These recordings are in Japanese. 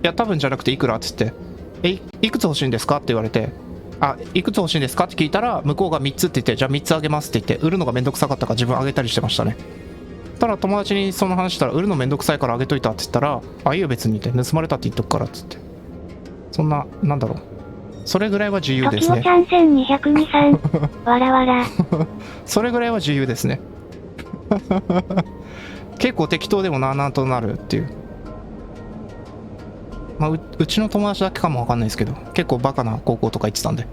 や多分じゃなくていくらっつって、いくつ欲しいんですかって言われて、いくつ欲しいんですかって聞いたら、向こうが3つって言って、じゃあ3つあげますって言って、売るのがめんどくさかったから自分あげたりしてましたね。ただ友達にその話したら、売るのめんどくさいからあげといたって言ったら、いいよ別にって、盗まれたって言っとくからっつって、そんな、なんだろう、それぐらいは自由ですね。時をちゃん1202さんわらわらそれぐらいは自由ですね。結構適当でもなあなあとなるっていう。まあ、うちの友達だけかもわかんないですけど、結構バカな高校とか行ってたんで。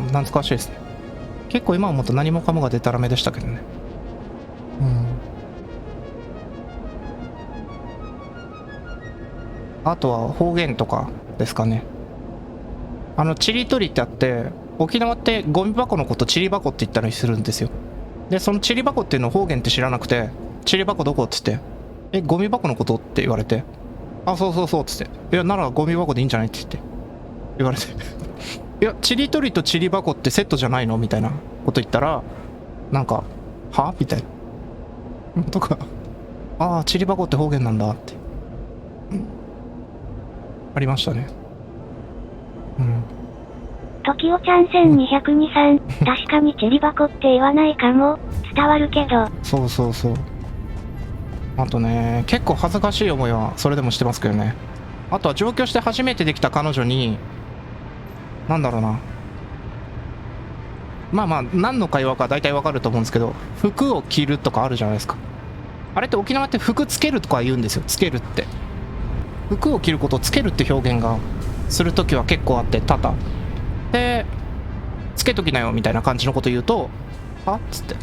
懐かしいですね。結構今思うと何もかもがデタラメでしたけどね。あとは方言とかですかね。ちりとりってあって、沖縄ってゴミ箱のことちり箱って言ったりするんですよ。でそのちり箱っていうのを方言って知らなくて、ちり箱どこっつって、ゴミ箱のことって言われて、そうそうそうっつって、いやならゴミ箱でいいんじゃないって言われていやちりとりとちり箱ってセットじゃないのみたいなこと言ったら、なんかはみたいなとか、ちり箱って方言なんだってありましたね。時をちゃん1202さん確かにちり箱って言わないかも。伝わるけど。そうそうそう。あとね、結構恥ずかしい思いはそれでもしてますけどね。あとは上京して初めてできた彼女に、なんだろうな、まあ何の会話か大体わかると思うんですけど、服を着るとかあるじゃないですか。あれって沖縄って服つけるとか言うんですよ。つけるって、服を着ることをつけるって表現がするときは結構あって、多々で、つけときなよみたいな感じのこと言うと、っつって、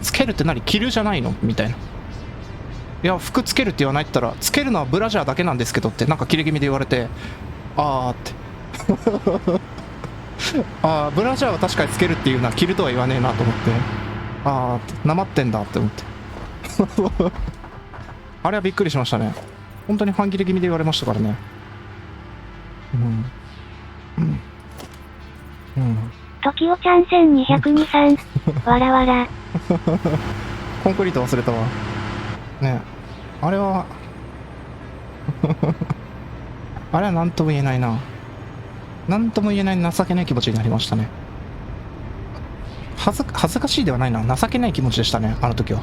つけるって何、着るじゃないのみたいな。いや服つけるって言わないって言ったら、つけるのはブラジャーだけなんですけどってなんか切れ気味で言われて、ってブラジャーは確かにつけるっていうのは着るとは言わねえなと思って、ってなまってんだって思ってあれはびっくりしましたね。本当に半切れ気味で言われましたからね。時をちゃん1202さんわらわらコンクリート忘れたわね。あれはあれは何とも言えないな。何とも言えない情けない気持ちになりましたね。恥ずかしいではないな、情けない気持ちでしたね、あの時は。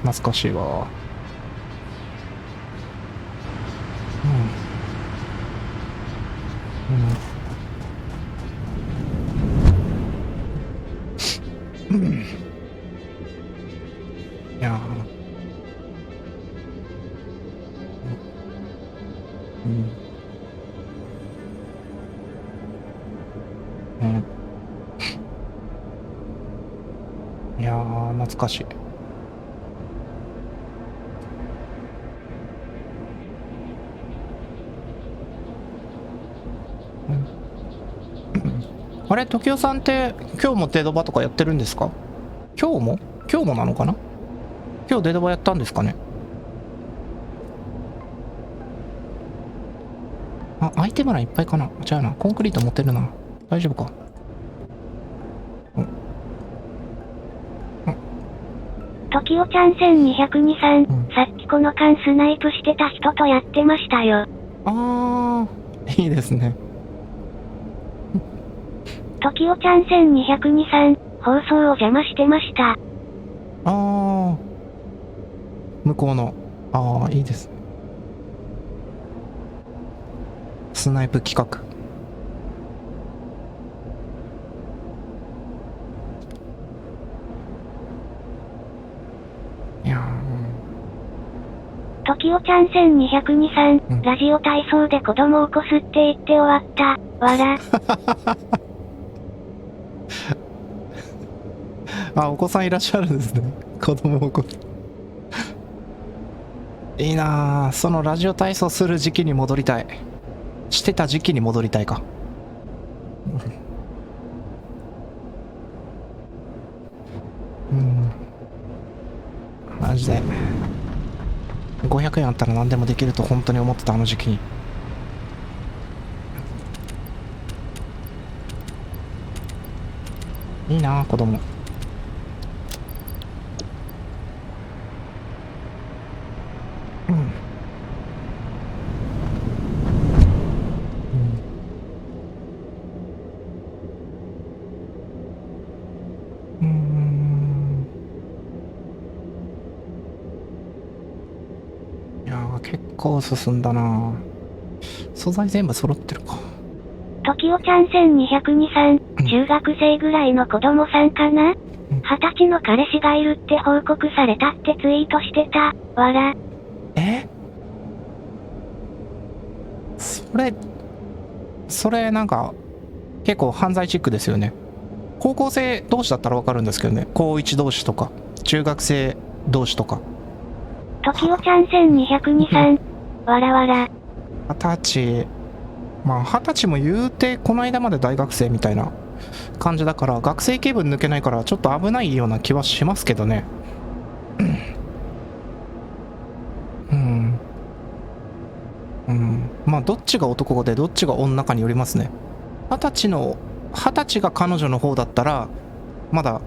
懐かしいわ。いやいや懐かしい。あれ、時代さんって今日もデドバとかやってるんですか？今日もなのかな。今日デドバやったんですかね。アイテム欄いっぱいかな。じゃあな、コンクリート持ってるな。大丈夫か。時をちゃん1202さん、さっきこの間スナイプしてた人とやってましたよ。いいですね。時をちゃん1202さん、放送を邪魔してました。向こうの、いいです。スナイプ企画。いや時をちゃん1202さん、ラジオ体操で子供を起こすって言って終わった。わら。お子さんいらっしゃるんですね。子供を起こす。いいなぁ。そのラジオ体操する時期に戻りたい。してた時期に戻りたいか。マジで500円あったら何でもできると本当に思ってた、あの時期に。いいな子供。うん。うん。いやー結構進んだな。素材全部揃ってるか。時代ちゃん1223、中学生ぐらいの子供さんかな、20歳の彼氏がいるって報告されたってツイートしてた。わら。それなんか結構犯罪チックですよね。高校生同士だったらわかるんですけどね。高1同士とか中学生同士とか。時代ちゃん1223、わらわら。20歳、まあ20歳も言うてこの間まで大学生みたいな感じだから、学生気分抜けないからちょっと危ないような気はしますけどね。うんうん、まあどっちが男でどっちが女かによりますね。20歳が彼女の方だったらまだ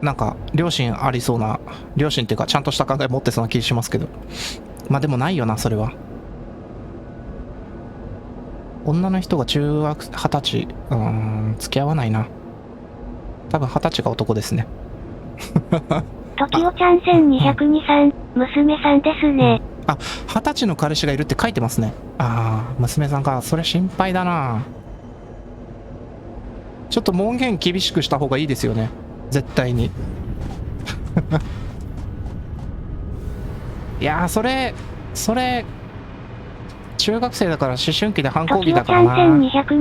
なんか両親ありそうな、両親っていうかちゃんとした考え持ってそうな気しますけど、まあでもないよなそれは。女の人が中学20歳、付き合わないな。多分20歳が男ですね。時代ちゃん1223、娘さんですね。あ、20歳の彼氏がいるって書いてますね。ああ、娘さんか。それ心配だな。ちょっと門限厳しくした方がいいですよね。絶対に。いやー、それ、中学生だから思春期で反抗期だからな。時代ちゃん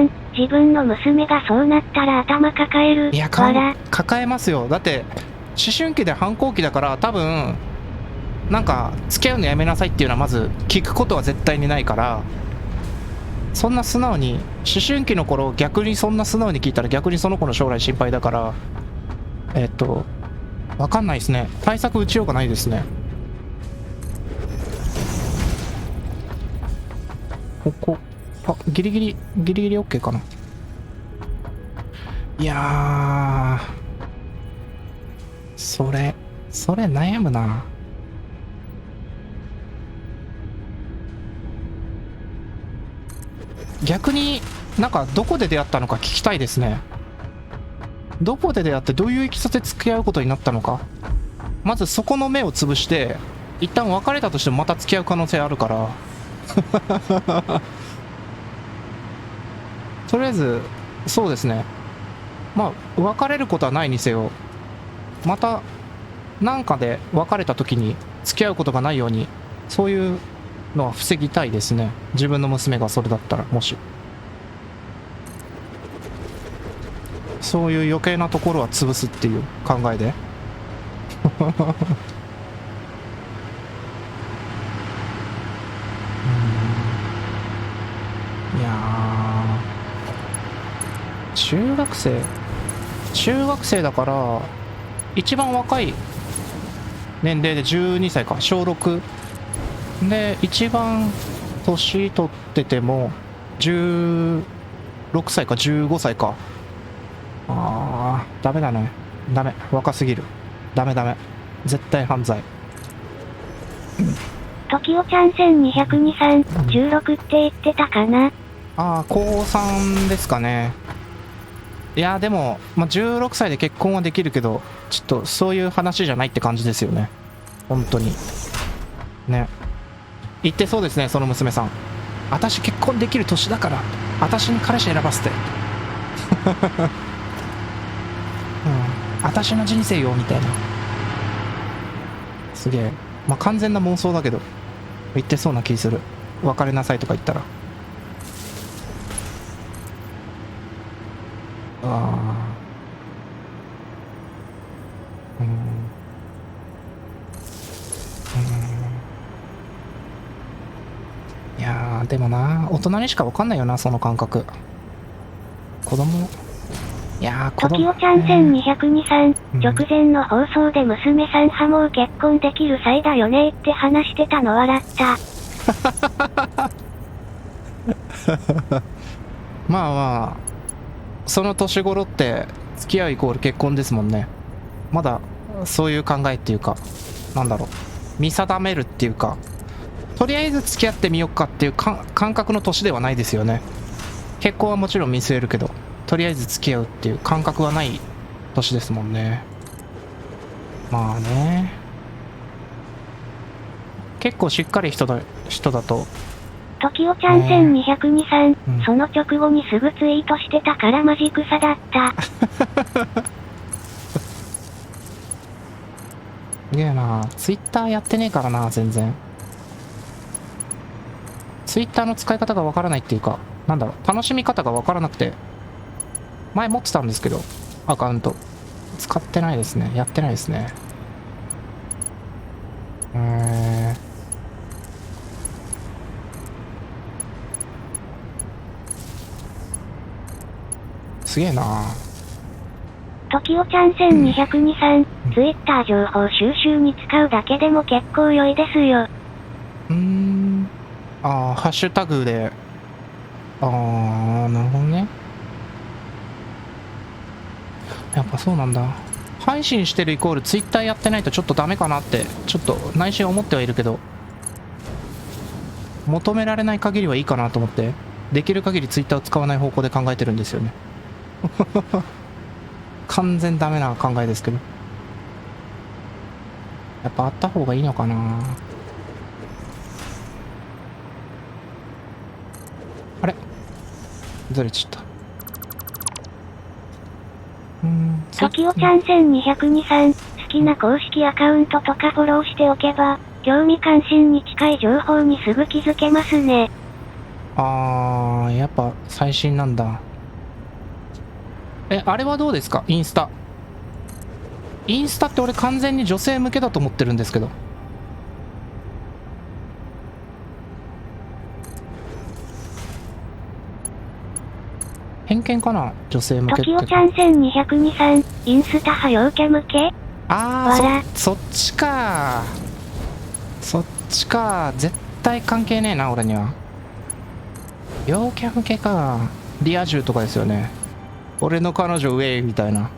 1223、自分の娘がそうなったら頭抱える。いや、抱えますよ。だって、思春期で反抗期だから多分、なんか、付き合うのやめなさいっていうのはまず聞くことは絶対にないから、そんな素直に、思春期の頃逆にそんな素直に聞いたら逆にその子の将来心配だから、わかんないですね。対策打ちようがないですね。ギリギリ OK かな。いやー、それ悩むな。逆になんかどこで出会ったのか聞きたいですね。どこで出会ってどういういきさつで付き合うことになったのか。まずそこの目を潰して一旦別れたとしてもまた付き合う可能性あるから。とりあえずそうですね。まあ別れることはないにせよ、またなんかで別れた時に付き合うことがないように、そういうのは防ぎたいですね。自分の娘がそれだったら、もしそういう余計なところは潰すっていう考えで。いやー、中学生だから一番若い年齢で12歳か、小6で一番年取ってても16歳か15歳か。あー、ダメだね。ダメ、若すぎる。ダメ絶対犯罪。時代ちゃん1223、16って言ってたかな。ああ、高3ですかね。いやでも、まあ、16歳で結婚はできるけど、ちょっとそういう話じゃないって感じですよね。本当にね。言ってそうですね、その娘さん。私結婚できる年だから私に彼氏選ばせて。うん、私の人生よみたいな。すげえ、まあ完全な妄想だけど言ってそうな気する。別れなさいとか言ったら。ああ、いやーでもな、大人にしか分かんないよな、その感覚。子供、いやー子供。時代ちゃん1223、直前の放送で娘さんはもう結婚できる際だよねって話してたの笑った。まあまあ、その年頃って付き合うイコール結婚ですもんね。まだそういう考えっていうか、なんだろう、見定めるっていうか、とりあえず付き合ってみようかっていう感覚の年ではないですよね。結婚はもちろん見据えるけど、とりあえず付き合うっていう感覚はない年ですもんね。まあね、結構しっかり人だと、時おちゃん1202さん、うんその直後にすぐツイートしてたからマジ草だった。すげえな。ツイッターやってねえからな、全然。ツイッターの使い方がわからないっていうか、なんだろう、楽しみ方がわからなくて、前持ってたんですけど、アカウント。使ってないですね。やってないですね。すげえな。時おちゃん1202さん、ツイッター情報収集に使うだけでも結構良いですよ。ああ、ハッシュタグで、ああ、なるほどね。やっぱそうなんだ。配信してるイコールツイッターやってないとちょっとダメかなって、ちょっと内心思ってはいるけど、求められない限りはいいかなと思って、できる限りツイッターを使わない方向で考えてるんですよね。完全ダメな考えですけど。やっぱあった方がいいのかな。あれずれちゃった。時おちゃん1202さん、好きな公式アカウントとかフォローしておけば、興味関心に近い情報にすぐ気づけますね。あー、やっぱ最新なんだ。あれはどうですか？インスタ。インスタって俺完全に女性向けだと思ってるんですけど。偏見かな？女性向けって。時おちゃん1202さん、インスタ派陽キャ向け？そっちか。そっちか。絶対関係ねえな、俺には。陽キャ向けか。リア充とかですよね。俺の彼女ウェイみたいな。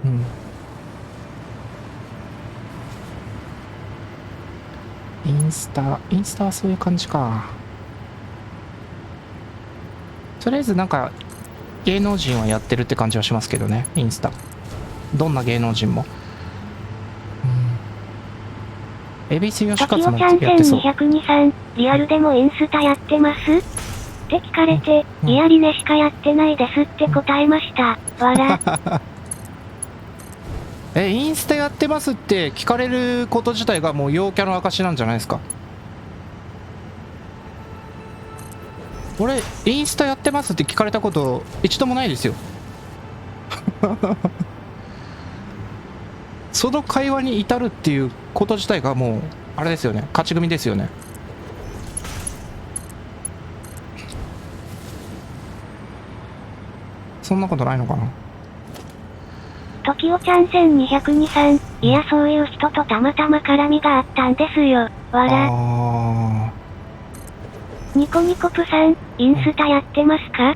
うん。インスタはそういう感じか。とりあえずなんか芸能人はやってるって感じはしますけどね、インスタ。どんな芸能人も。恵比寿吉勝もやってそう。時おちゃん1202さん、リアルでもインスタやってますって聞かれて、リアリネしかやってないですって答えました。インスタやってますって聞かれること自体がもう陽キャの証なんじゃないですか。俺インスタやってますって聞かれたこと一度もないですよ。その会話に至るっていうこと自体がもうあれですよね、勝ち組ですよね。そんなことないのかな。時おちゃん1202さん、いやそういう人とたまたま絡みがあったんですよ。ニコニコプさん、インスタやってますか？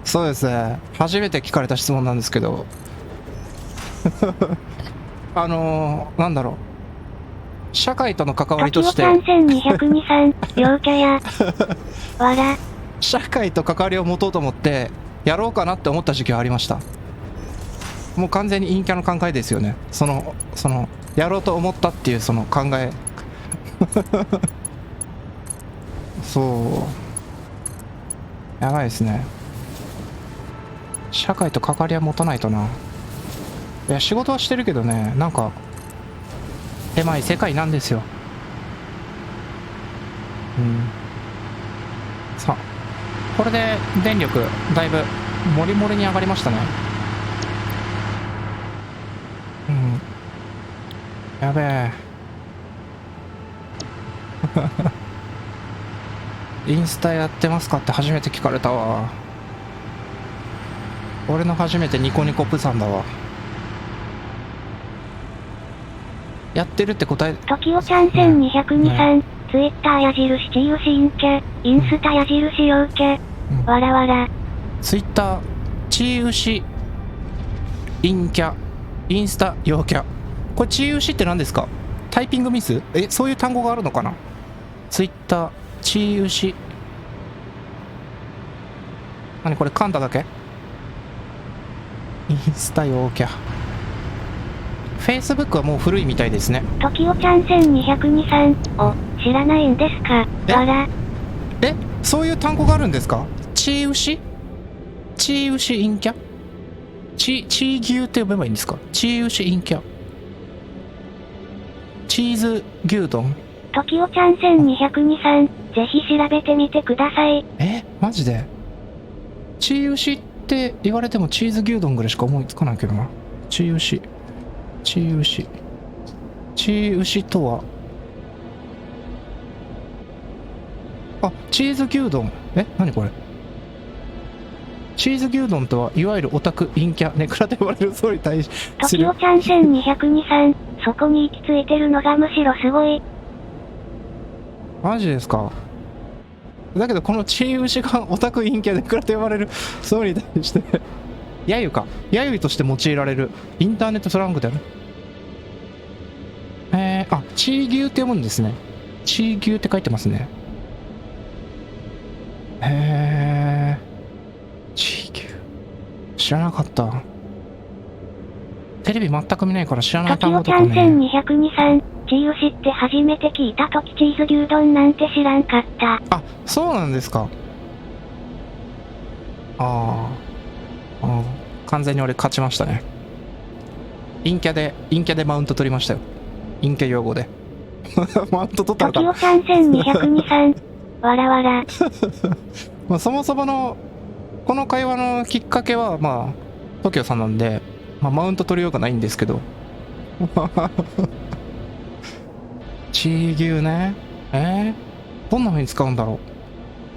そうですね、初めて聞かれた質問なんですけどなんだろう、社会との関わりとして時おちゃん1202さん、陽キャや社会と関わりを持とうと思ってやろうかなって思った時期はありました。もう完全に陰キャの考えですよね。そのやろうと思ったっていうその考えそうやばいですね。社会と関わりは持たないとな。いや仕事はしてるけどね、なんか狭い世界なんですよ。さあこれで電力だいぶモリモリに上がりましたね。やべえインスタやってますかって初めて聞かれたわ。俺の初めてニコニコプさんだわ。やってるって答え。時おちゃん1202さん、ツイッター矢印チーウシ陰キャ、インスタ矢印陽キャ、わらわら。ツイッターチーウシ陰キャ、インスタ陽キャ。これチーウシって何ですか？タイピングミス？そういう単語があるのかな？ツイッターチーウシ。何これ、噛んだだけ？インスタ陽キャ。フェイスブックはもう古いみたいですね。トキオちゃん1223を知らないんですか？わら。そういう単語があるんですか？チーウシ？チーウシ陰キャ？チー牛って呼べばいいんですか？チーウシ陰キャ。チーズ牛丼。トキオちゃん1223、ぜひ調べてみてください。マジで？チーウシって言われてもチーズ牛丼ぐらいしか思いつかないけどな。チーウシ。チーウシ。チーウシとは、チーズ牛丼。何これ？チーズ牛丼とはいわゆるオタク陰キャネクラと呼ばれる層に対しトする。キオちゃん1223、そこに行き着いてるのがむしろすごい。マジですか？だけどこのチーウシがオタク陰キャネクラと呼ばれる層に対して揶揄か。揶揄として用いられるインターネットスラングだよね。チー牛って読むんですね。チー牛って書いてますね。チー牛。知らなかった。テレビ全く見ないから知らないトキオちゃん単語とかね。1223、チーウシって初めて聞いたときチーズ牛丼なんて知らんかった。そうなんですか。完全に俺勝ちましたね。陰キャでマウント取りましたよ。陰キャ用語で。マウント取ったのか。トキオちゃん1223、わらわら。そもそものこの会話のきっかけはトキオさんなんで、マウント取りようがないんですけど。チー牛ね。どんな風に使うんだろ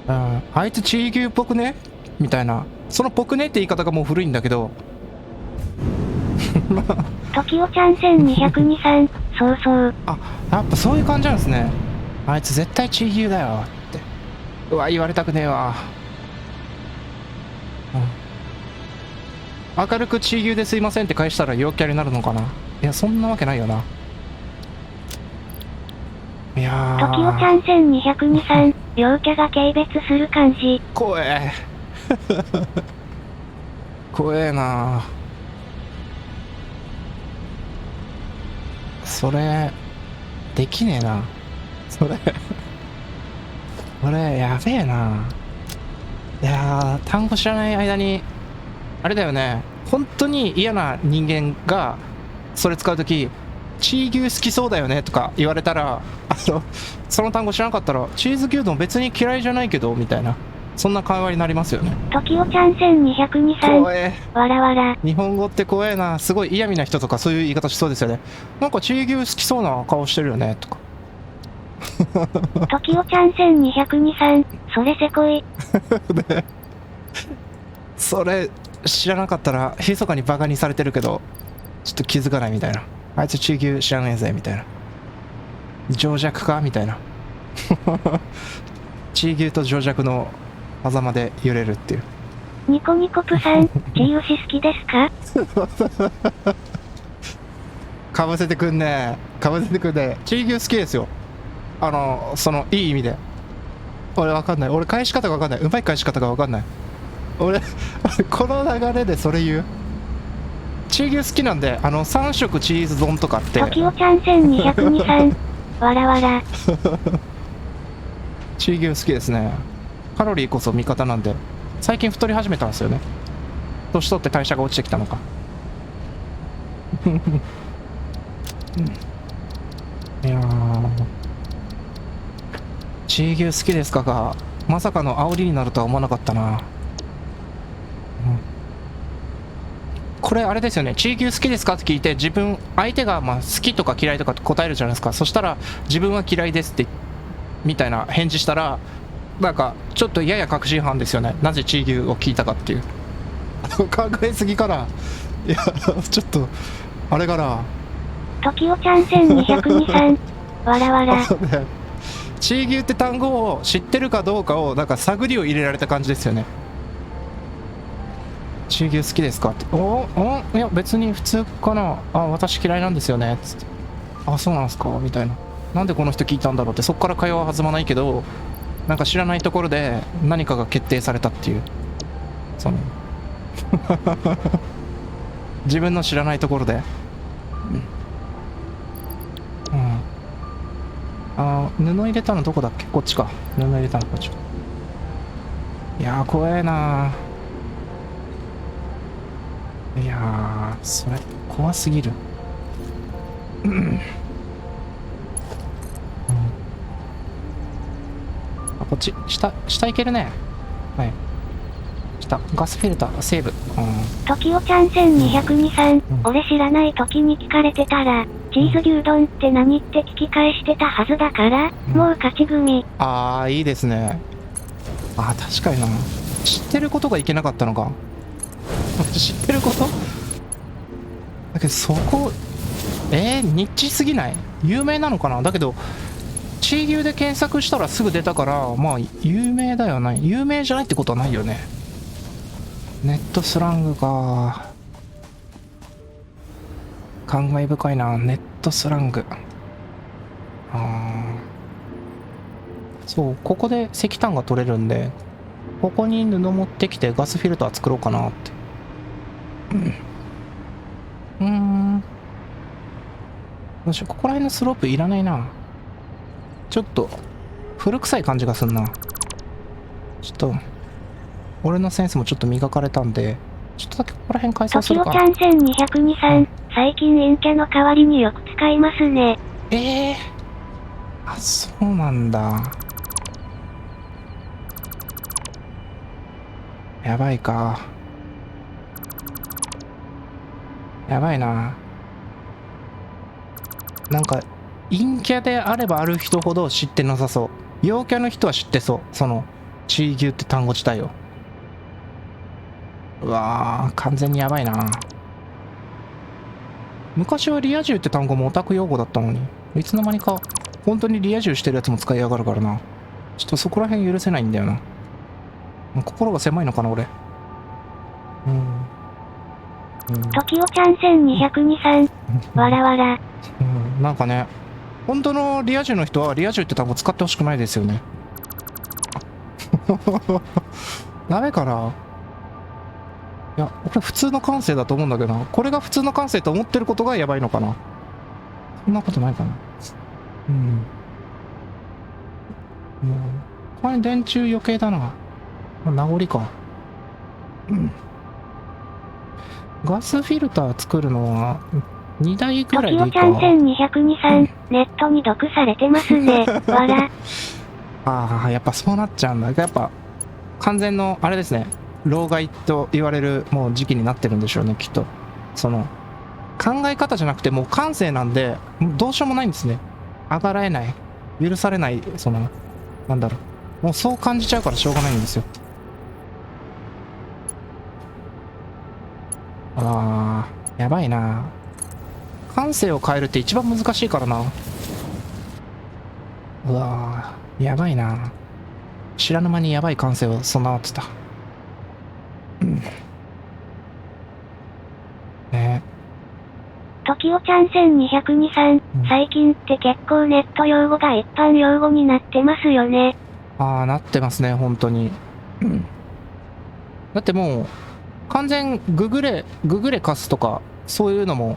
う。あいつチー牛っぽくねみたいな。そのぽくねって言い方がもう古いんだけど。トキオちゃん1223、そうそう。やっぱそういう感じなんですね。あいつ絶対チー牛だよって。言われたくねえわ。明るくチー牛ですいませんって返したら陽キャになるのかな。いや、そんなわけないよな。いやトキオちゃん1223、陽キャが軽蔑する感じ。怖え。怖えな。それできねえな。それやべえな。いやー、単語知らない間にあれだよね。本当に嫌な人間がそれ使うとき、チー牛好きそうだよねとか言われたら、その単語知らなかったら、チーズ牛丼別に嫌いじゃないけどみたいな、そんな会話になりますよね。トキオちゃん1223、怖え。わらわら。日本語って怖えな。すごい嫌味な人とかそういう言い方しそうですよね。なんかチー牛好きそうな顔してるよねとか。トキオちゃん1223、それせこい。ね、それ知らなかったら密かにバカにされてるけどちょっと気づかないみたいな。あいつ地球知らねえぜみたいな。情弱かみたいな。地球と情弱の狭間で揺れるっていう。ニコニコプさん、チーウシ好きですか？かぶせてくんね。かぶせてくんね。地球好きですよ。そのいい意味で。俺わかんない。俺返し方がわかんない。うまい返し方がわかんない。俺この流れでそれ言う。チー牛好きなんで、3色チーズ丼とかって。トキオちゃん1223、わらわら。チー牛好きですね。カロリーこそ味方なんで。最近太り始めたんですよね。年取って代謝が落ちてきたのか。いやー、チー牛好きですかがまさかの煽りになるとは思わなかったな。これあれですよね。チー牛好きですかって聞いて、相手が好きとか嫌いとか答えるじゃないですか。そしたら自分は嫌いですってみたいな返事したら、なんかちょっとやや確信犯ですよね。なぜチー牛を聞いたかっていう。考えすぎかな。いやちょっとあれかな。トキオちゃん1223、わらわら。チー牛って単語を知ってるかどうかをなんか探りを入れられた感じですよね。チー牛好きですかって。いや別に普通かな。あ、私嫌いなんですよねつって。あ、そうなんすかみたいな。なんでこの人聞いたんだろうって、そっから会話は弾まないけど、なんか知らないところで何かが決定されたっていう、その自分の知らないところで、うん、布入れたのどこだっけ。こっちか。布入れたのこっち。いやー怖えなー。いやーそれ怖すぎる。あ、こっち下行けるね。はい、下ガスフィルターセーブ。トキオちゃん1223、俺知らない時に聞かれてたら、チーズ牛丼って何って聞き返してたはずだから、もう勝ち組。ああいいですね。あー確かにな。知ってることがいけなかったのか。知ってることだけどそこニッチすぎない？有名なのかな。だけどチー牛で検索したらすぐ出たから、まあ有名だよね。有名じゃないってことはないよね。ネットスラングか。感慨深いな。ネットスラング。そう、ここで石炭が取れるんで、ここに布持ってきてガスフィルター作ろうかなって。どうしよう、ここら辺のスロープいらないな。ちょっと古臭い感じがすんな。ちょっと俺のセンスもちょっと磨かれたんで、ちょっとだけここら辺改装するか。トキオちゃん1223、最近陰キャの代わりによく使いますね。あ、そうなんだ。やばいか。やばいな。なんか陰キャであればある人ほど知ってなさそう。陽キャの人は知ってそう。そのチー牛って単語自体を。うわー完全にやばいな。昔はリア充って単語もオタク用語だったのに、いつの間にか本当にリア充してるやつも使いやがるからな。ちょっとそこら辺許せないんだよな。心が狭いのかな俺。トキオちゃん1223、わらわら。なんかね、本当のリア充の人はリア充って単語使ってほしくないですよね。ダメかな。いや、俺普通の感性だと思うんだけどな。これが普通の感性と思ってることがやばいのかな。そんなことないかな。これ電柱余計だな。名残か。ガスフィルター作るのは2台ぐらいでいいか。トキオちゃん1223、ネットに毒されてますね。わら。ああ、やっぱそうなっちゃうんだ。やっぱ完全のあれですね。老害と言われるもう時期になってるんでしょうね、きっと。その考え方じゃなくてもう感性なんで、どうしようもないんですね。あがらえない、許されない、そのなんだろう、もうそう感じちゃうからしょうがないんですよ。あーやばいな。感性を変えるって一番難しいからな。うわーやばいな。知らぬ間にやばい感性を備わってた。ね。トキオちゃん1223、最近って結構ネット用語が一般用語になってますよね。ああ、なってますね、本当に。だってもう完全ググレカスとかそういうのも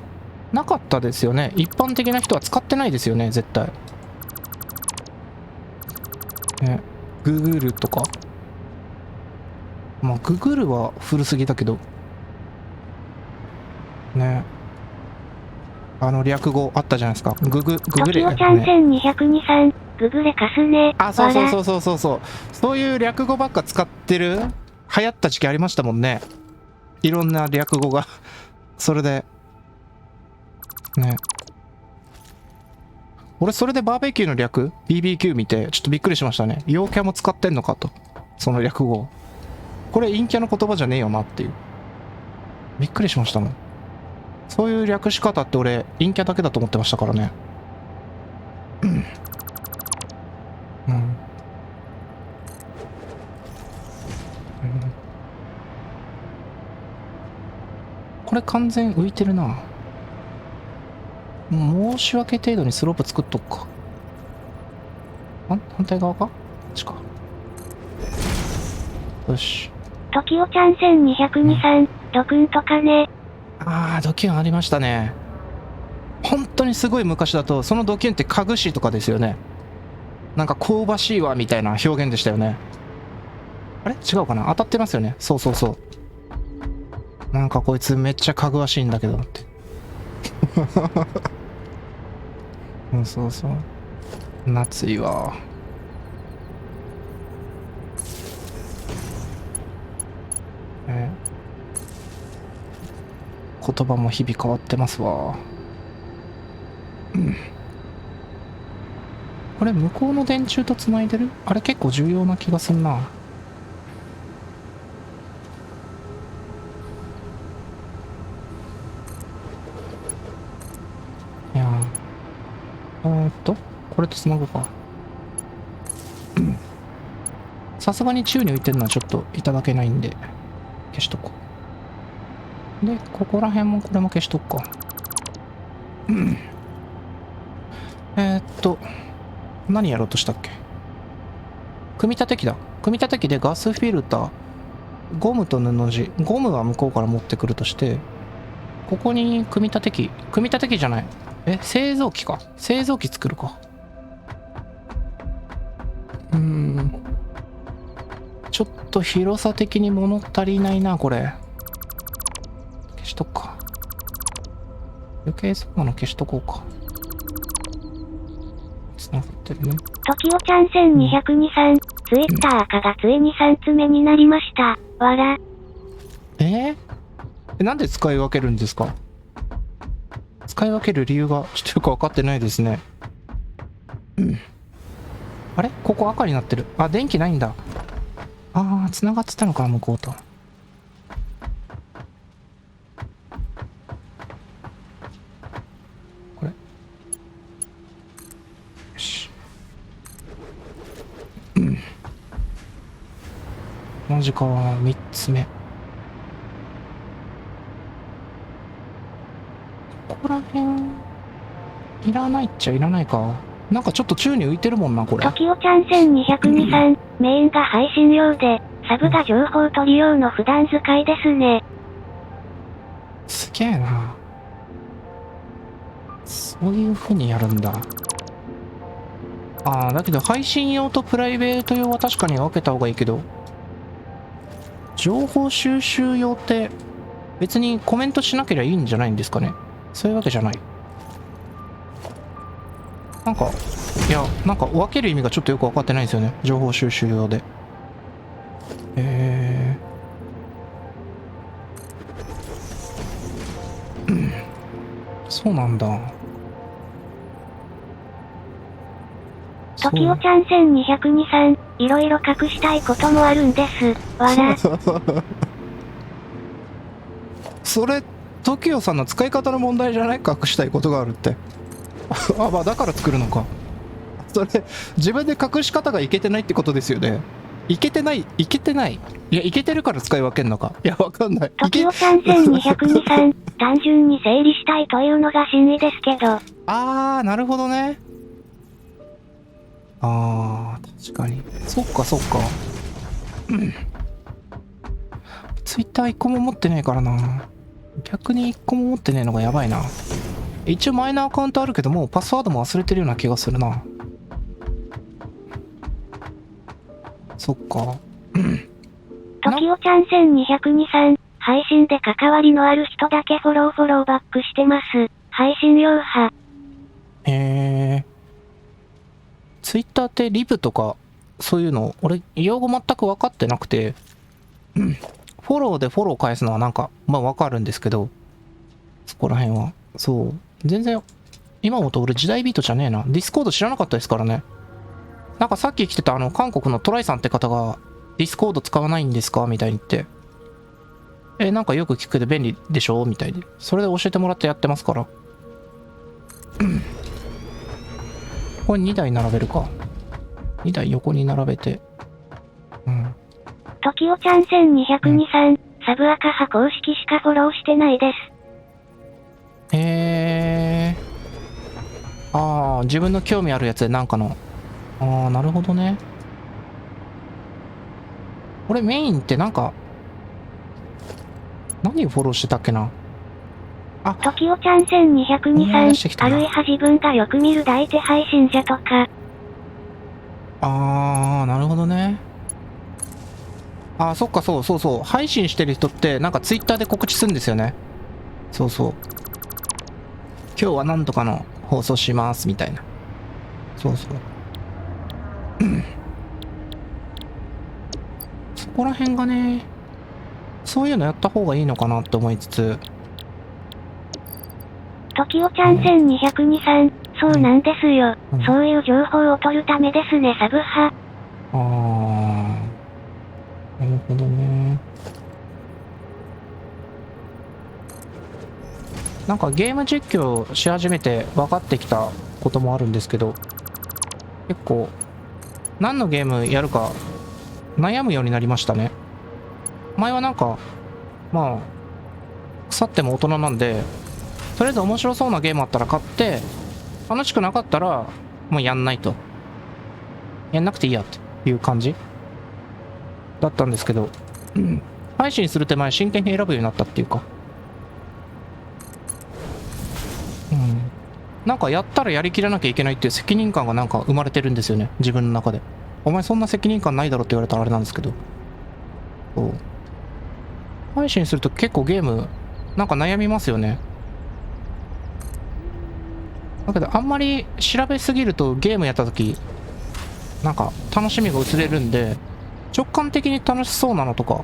なかったですよね。一般的な人は使ってないですよね、絶対。ね、ググルとか。まあググルは古すぎだけどね。略語あったじゃないですか。ググレ、トキオちゃん1223、ググレカスね。あ、そうそういう略語ばっか使ってる流行った時期ありましたもんね。いろんな略語がそれでね。俺それでバーベキューの略 BBQ 見てちょっとびっくりしましたね。陽キャも使ってんのかと。その略語、これ陰キャの言葉じゃねえよなっていう、びっくりしましたもん。そういう略し方って俺陰キャだけだと思ってましたからね。れ完全浮いてるな。申し訳程度にスロープ作っとくか。反対側か？こっちか。よし。トキオちゃん1223、ドクンとかね。あー、ドキュンありましたね。本当にすごい昔だと、そのドキュンって家具師とかですよね。なんか香ばしいわみたいな表現でしたよね。あれ違うかな、当たってますよね。そうそうそう。なんかこいつめっちゃかぐわしいんだけどって。そうそうそう。夏いわ。言葉も日々変わってますわ。これ向こうの電柱とつないでる？あれ結構重要な気がすんな。いやこれとつなぐか。さすがに宙に浮いてるのはちょっといただけないんで消しとこう。でここら辺もこれも消しとくか。何やろうとしたっけ。組み立て機だ。組み立て機でガスフィルター、ゴムと布地、ゴムは向こうから持ってくるとして、ここに組み立て機じゃない、製造機か。製造機作るか。ちょっと広さ的に物足りないなこれ。消しとくか。余計そうなの消しとこうか。つながってるね。トキオちゃん1223、ツイッター赤がついに3つ目になりました。わら。なんで使い分けるんですか？使い分ける理由がちょっとよく分かってないですね。あれここ赤になってる。あ、電気ないんだ。あー、繋がってたのか向こうと。これ。よし。同じ川3つ目。ここら辺いらないっちゃいらないか。なんかちょっと宙に浮いてるもんなこれ。トキオちゃん1223、メインが配信用で、サブが情報取り用の普段使いですね。すげえな。そういう風にやるんだ。だけど配信用とプライベート用は確かに分けた方がいいけど、情報収集用って別にコメントしなければいいんじゃないんですかね。そういうわけじゃない。なんか分ける意味がちょっとよく分かってないんですよね。情報収集用で。そうなんだ。トキオちゃん1223、いろいろ隠したいこともあるんです。わら。それ、トキオさんの使い方の問題じゃない？隠したいことがあるって。まあだから作るのか。それ、自分で隠し方がいけてないってことですよね。いけてない。いや、いけてるから使い分けんのか。いや、わかんない。トキオちゃん1223、単純に整理したいというのが真意ですけど。なるほどね。確かに。そっか。ツイッター1個も持ってねえからな。逆に1個も持ってねえのがやばいな。一応マイナーアカウントあるけど、もうパスワードも忘れてるような気がするな。そっか。トキオちゃん1223、配信で関わりのある人だけフォローバックしてます。配信用派。ツイッターってリプとか、そういうの、俺、用語全く分かってなくて、フォローでフォロー返すのはなんか、まあ分かるんですけど、そこら辺は。そう。全然、今思うと俺時代ビートじゃねえな。ディスコード知らなかったですからね。なんかさっき来てた韓国のトライさんって方が、ディスコード使わないんですかみたいに言って。なんかよく聞くけど便利でしょみたいで。それで教えてもらってやってますから。これ2台並べるか。2台横に並べて。トキオちゃん1223、サブアカ派公式しかフォローしてないです。ああ、自分の興味あるやつでなんかの。ああ、なるほどね。これメインってなんか、何をフォローしてたっけな。あ、トキオちゃん1202思いさん、出してきたなあるいは自分がよく見る大手配信者とか。あー、なるほどね。あー、そっか、そうそうそう。配信してる人って、なんかツイッターで告知するんですよね。そうそう。今日はなんとかの放送します、みたいな。そうそう。そこら辺がね、そういうのやった方がいいのかなって思いつつ。トキオちゃん1202さん、そうなんですよ。そういう情報を取るためですね、サブ派。あー、なるほどね。なんかゲーム実況し始めて分かってきたこともあるんですけど、結構何のゲームやるか悩むようになりましたね。前はなんかまあ腐っても大人なんで、とりあえず面白そうなゲームあったら買って、楽しくなかったらもうやんないと、やんなくていいやっていう感じだったんですけど、配信する手前真剣に選ぶようになったっていうか、なんかやったらやりきらなきゃいけないっていう責任感がなんか生まれてるんですよね、自分の中で。お前そんな責任感ないだろって言われたらあれなんですけど、そう配信すると結構ゲームなんか悩みますよね。だけどあんまり調べすぎるとゲームやった時なんか楽しみが薄れるんで、直感的に楽しそうなのとか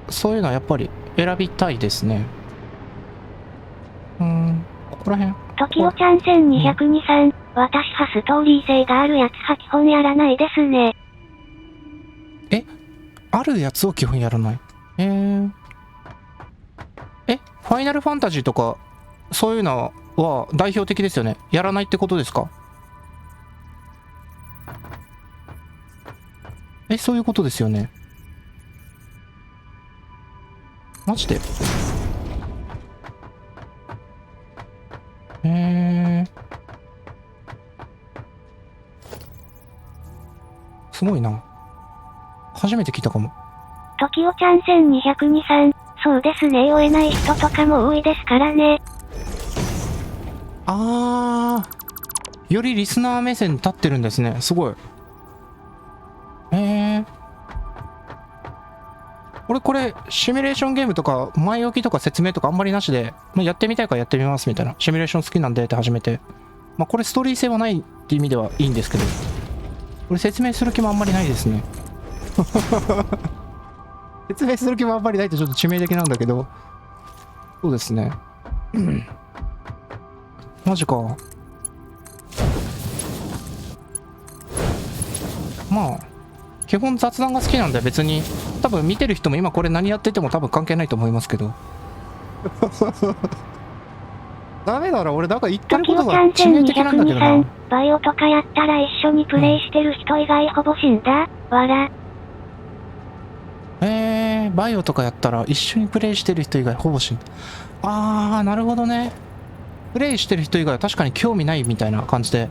そういうのはやっぱり選びたいですね。ここら辺。トキオちゃん1202さん、私はストーリー性があるやつは基本やらないですね。あるやつを基本やらない。ファイナルファンタジーとかそういうのは代表的ですよね。やらないってことですか？そういうことですよね。マジで。すごいな。初めて聞いたかも。トキオちゃん1202さん、そうですね、追えない人とかも多いですからね。よりリスナー目線に立ってるんですね。すごい。俺これシミュレーションゲームとか前置きとか説明とかあんまりなしで、やってみたいからやってみますみたいな、シミュレーション好きなんでって始めて、これストーリー性はないって意味ではいいんですけど、これ説明する気もあんまりないですね。説明する気もあんまりないってちょっと致命的なんだけど、そうですね。マジか。まあ基本雑談が好きなんで、別に多分見てる人も今これ何やってても多分関係ないと思いますけど。ダメだろ、俺だから言ってることが致命的なんだけどな。バイオとかやったら一緒にプレイしてる人以外ほぼ死んだわら。バイオとかやったら一緒にプレイしてる人以外ほぼ死んだ。なるほどね。プレイしてる人以外は確かに興味ないみたいな感じで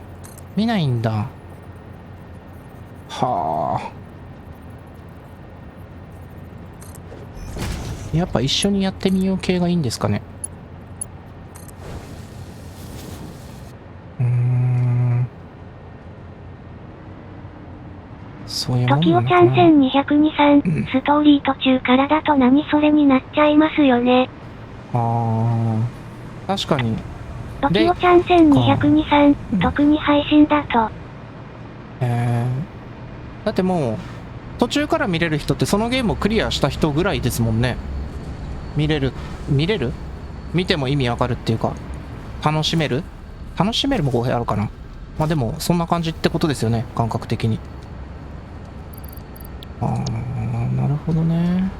見ないんだ。はあ。やっぱ一緒にやってみよう系がいいんですかね。そういうもんトキオちゃん1202さん、ストーリー途中からだと何それになっちゃいますよね。確かに。トキオちゃん1202さん、特に配信だと。だってもう途中から見れる人ってそのゲームをクリアした人ぐらいですもんね。見れる見ても意味わかるっていうか、楽しめるも語弊あるかな。でもそんな感じってことですよね、感覚的に。なるほどね。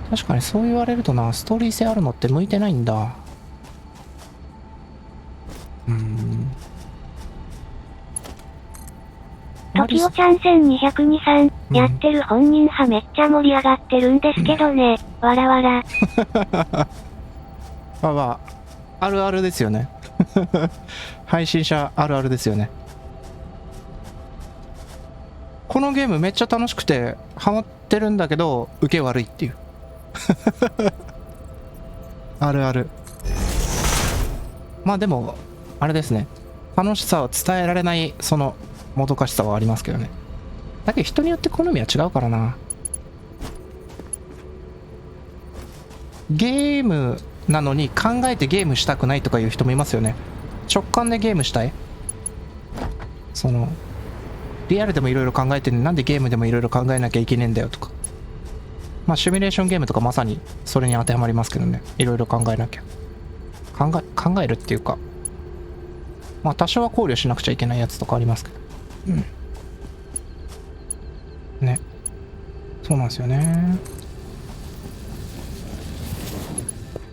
確かにそう言われるとな、ストーリー性あるのって向いてないんだ。トキオちゃん1202さん、やってる本人派めっちゃ盛り上がってるんですけどね、わらわら。あるあるですよね。配信者あるあるですよね。このゲームめっちゃ楽しくてハマってるんだけど受け悪いっていうあるある。まあでもあれですね、楽しさを伝えられないそのもどかしさはありますけどね。だけど人によって好みは違うからな。ゲームなのに考えてゲームしたくないとかいう人もいますよね。直感でゲームしたい、そのリアルでもいろいろ考えてる、なんでゲームでもいろいろ考えなきゃいけねえんだよとか。まあシミュレーションゲームとかまさにそれに当てはまりますけどね。いろいろ考えなきゃ考えるっていうか、まあ多少は考慮しなくちゃいけないやつとかありますけど、ね、そうなんですよね。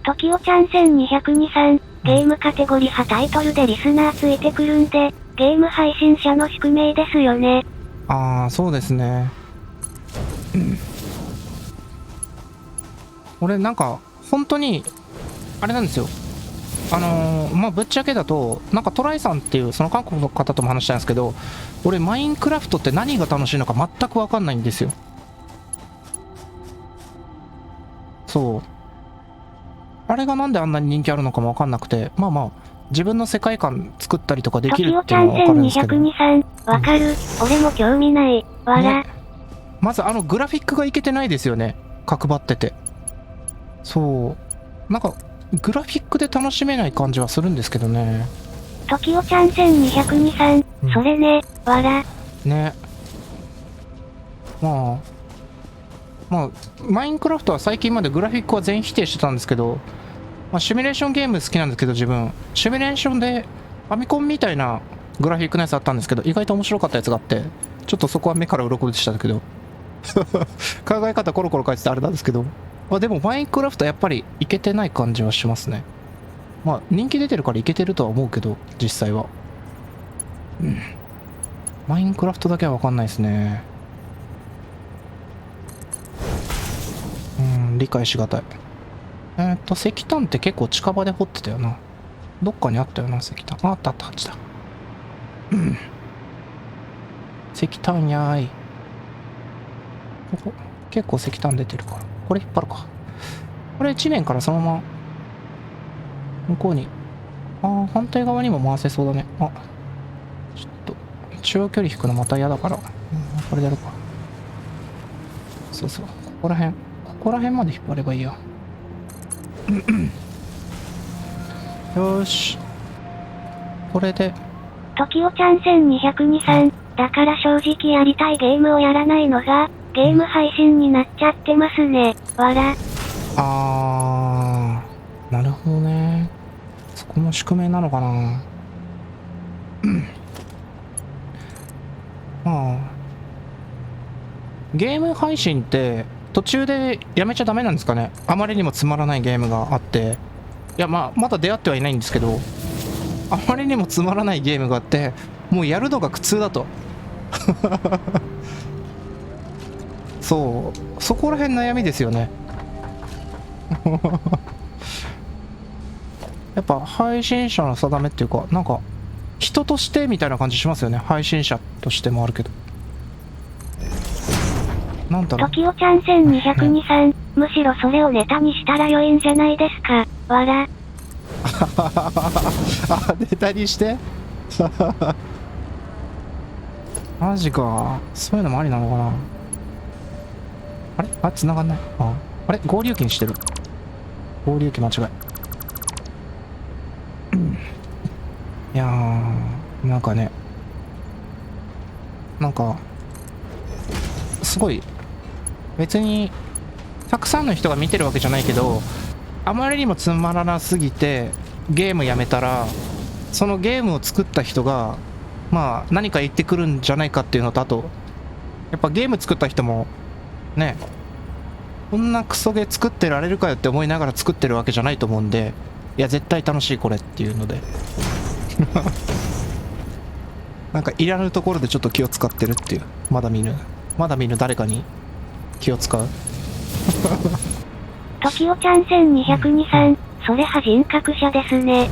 トキオちゃん1223、ゲームカテゴリー派タイトルでリスナーついてくるんで、ゲーム配信者の宿命ですよね。ああ、そうですね。俺なんか本当にあれなんですよ。まあぶっちゃけだとなんかトライさんっていうその韓国の方とも話したんですけど、俺マインクラフトって何が楽しいのか全く分かんないんですよ。そう、あれがなんであんなに人気あるのかも分かんなくて、まあまあ自分の世界観作ったりとかでトきるキオちゃんっていうのは分かるんですけど、 1223、わかる、俺も興味ない、わら。ね、まずグラフィックがいけてないですよね、角張ってて。そうなんかグラフィックで楽しめない感じはするんですけどね。トキオちゃん1223、それね、わら。ね、まあマインクラフトは最近までグラフィックは全否定してたんですけど、まあ、シミュレーションゲーム好きなんですけど、自分シミュレーションでファミコンみたいなグラフィックのやつあったんですけど、意外と面白かったやつがあって、ちょっとそこは目から鱗でしたけど考え方コロコロ変えててあれなんですけど、まあ、でもマインクラフトやっぱりいけてない感じはしますね。まあ人気出てるからいけてるとは思うけど、実際はマインクラフトだけは分かんないですね。理解しがたい。石炭って結構近場で掘ってたよな。どっかにあったよな、石炭。あったあった、あっちだ。石炭やーい。ここ、結構石炭出てるから。これ引っ張るか。これ1年からそのまま、向こうに。反対側にも回せそうだね。ちょっと、中距離引くのまた嫌だから。これでやるか。そうそう。ここら辺まで引っ張ればいいや。よーし。これで。トキオちゃん1223、だから正直やりたいゲームをやらないのが、ゲーム配信になっちゃってますね、わら。なるほどね。そこも宿命なのかな。まあ、ゲーム配信って途中でやめちゃダメなんですかね。あまりにもつまらないゲームがあって。いや、まあ、まだ出会ってはいないんですけど、あまりにもつまらないゲームがあって、もうやるのが苦痛だと。そう、そこら辺悩みですよね。やっぱ配信者の定めっていうか、なんか人としてみたいな感じしますよね。配信者としてもあるけど、なんだろう。トキオちゃん1223、むしろそれをネタにしたら良いんじゃないですか、わら。ネタにしてマジか。そういうのもありなのかな。あれ繋がんない。あれ合流機にしてる。合流機間違い。いやー、なんかね、なんかすごい、別にたくさんの人が見てるわけじゃないけど、あまりにもつまらなすぎてゲームやめたら、そのゲームを作った人がまあ何か言ってくるんじゃないかっていうのと、あとやっぱゲーム作った人もね、こんなクソゲー作ってられるかよって思いながら作ってるわけじゃないと思うんで、いや絶対楽しいこれっていうのでなんかいらぬところでちょっと気を使ってるっていう。まだ見ぬ誰かに気を使う。トキオちゃん1223、それは人格者ですね。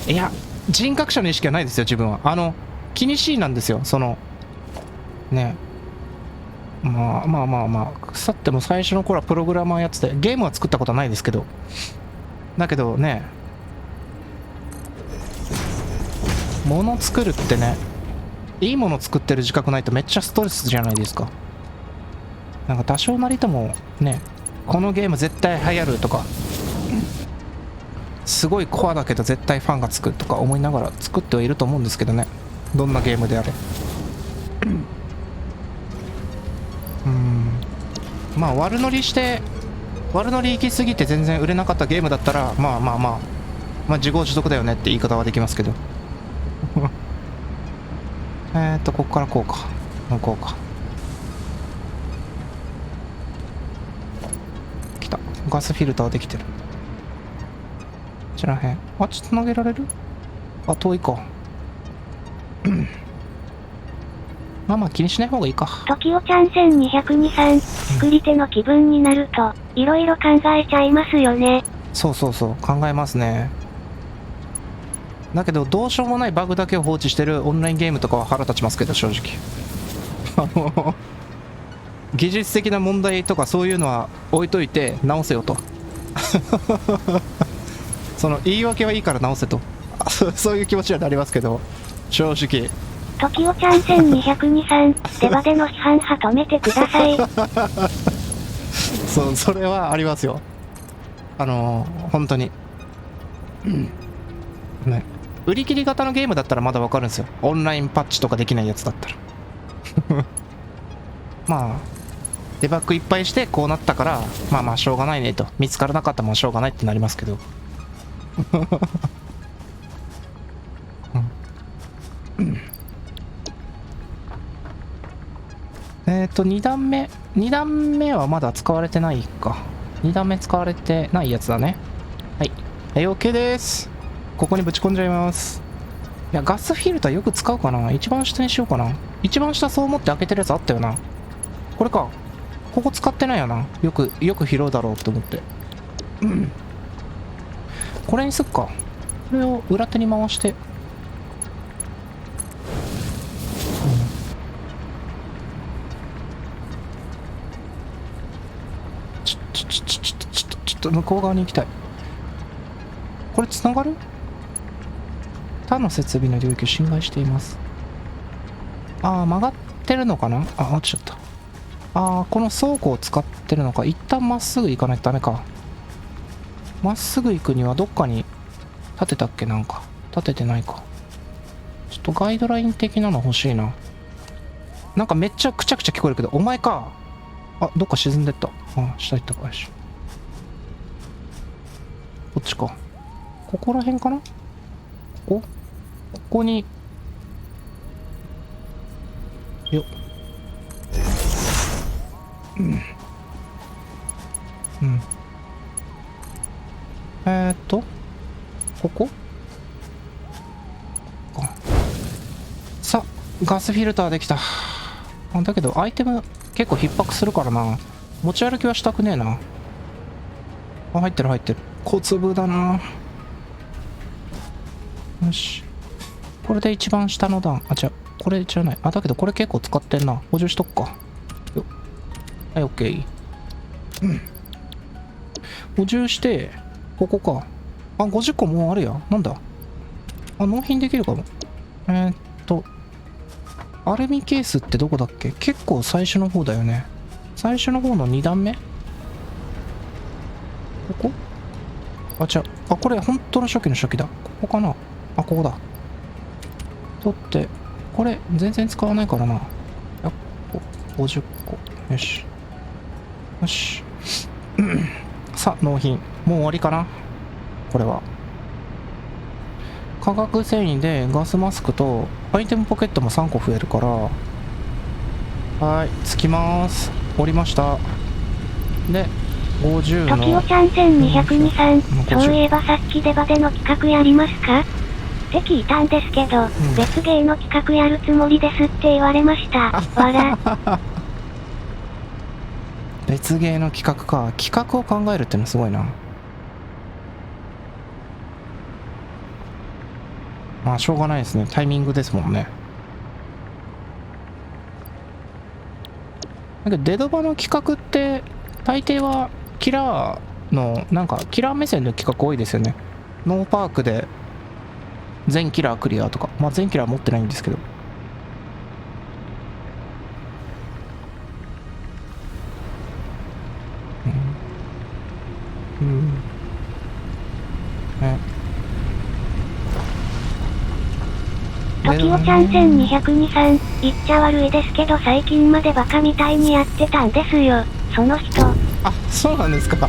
いや、人格者の意識はないですよ、自分は。気にしいなんですよ、ね。まあ、腐っても最初の頃はプログラマーやってて、ゲームは作ったことはないですけど。だけどね、物作るってね、いいもの作ってる自覚ないとめっちゃストレスじゃないですか。なんか多少なりともね、このゲーム絶対流行るとか、すごいコアだけど絶対ファンがつくとか思いながら作ってはいると思うんですけどね。どんなゲームであれ。まあ悪乗り行き過ぎて全然売れなかったゲームだったら、まあ自業自得だよねって言い方はできますけど。こっからこうか。こうか。来た。ガスフィルターできてる。こちらへん。あっち繋げられる？あ、遠いか。まあ気にしない方がいいか。時おちゃん1223、作り手の気分になると、いろいろ考えちゃいますよね。そう、考えますね。だけど、どうしようもないバグだけを放置してるオンラインゲームとかは腹立ちますけど、正直。技術的な問題とかそういうのは置いといて直せよと。言い訳はいいから直せと。そういう気持ちにはなりますけど、正直。時おちゃん1223、デバでの批判派止めてください。それはありますよ。本当に。ね。売り切り型のゲームだったらまだわかるんですよ。オンラインパッチとかできないやつだったら。まあ、デバッグいっぱいしてこうなったから、まあしょうがないねと。見つからなかったもんしょうがないってなりますけど。2段目はまだ使われてないか。2段目使われてないやつだね。はい。はい、OK です。ここにぶち込んじゃいます。いや、ガスフィルターよく使うかな。一番下にしようかな。一番下そう思って開けてるやつあったよな。これか。ここ使ってないよな。よく拾うだろうって思って。これにすっか。これを裏手に回して。ちょっと向こう側に行きたい。これ繋がる？他の設備の領域を侵害しています。曲がってるのかな？落ちちゃった。この倉庫を使ってるのか。一旦まっすぐ行かないとダメか。まっすぐ行くにはどっかに立てたっけ？なんか立ててないか。ちょっとガイドライン的なの欲しいな。なんかめっちゃくちゃくちゃ聞こえるけど、お前か。どっか沈んでった。下行ったか。よし。こっちか。ここら辺かな？ここに。よっ。ここさ、ガスフィルターできた。だけどアイテム結構逼迫するからな。持ち歩きはしたくねえな。入ってる。小粒だな。よし。これで一番下の段。違う。これじゃない。だけどこれ結構使ってんな。補充しとくか。よっ。はい、オッケー。補充して、ここか。50個もうあるや。なんだ。納品できるかも。アルミケースってどこだっけ？結構最初の方だよね。最初の方の2段目？ここ？違う。これ本当の初期の初期だ。ここかな？ここだ。取って、これ全然使わないからな。100個、50個。よし。よし。さあ、納品。もう終わりかな？これは。化学繊維でガスマスクとアイテムポケットも3個増えるから、はい、着きます。降りました。で、50の。時おちゃん1223、そういえばさっきデバでの企画やりますかって聞いたんですけど、別ゲーの企画やるつもりですって言われました。わら。別ゲーの企画か。企画を考えるってのはすごいな。まあしょうがないですね、タイミングですもんね。だけどデドバの企画って大抵はキラーのなんかキラー目線の企画多いですよね。ノーパークで全キラークリアとか、まあ全キラー持ってないんですけど。うん。ね。トキオちゃん1223、言っちゃ悪いですけど最近までバカみたいにやってたんですよ、その人。あ、そうなんですか。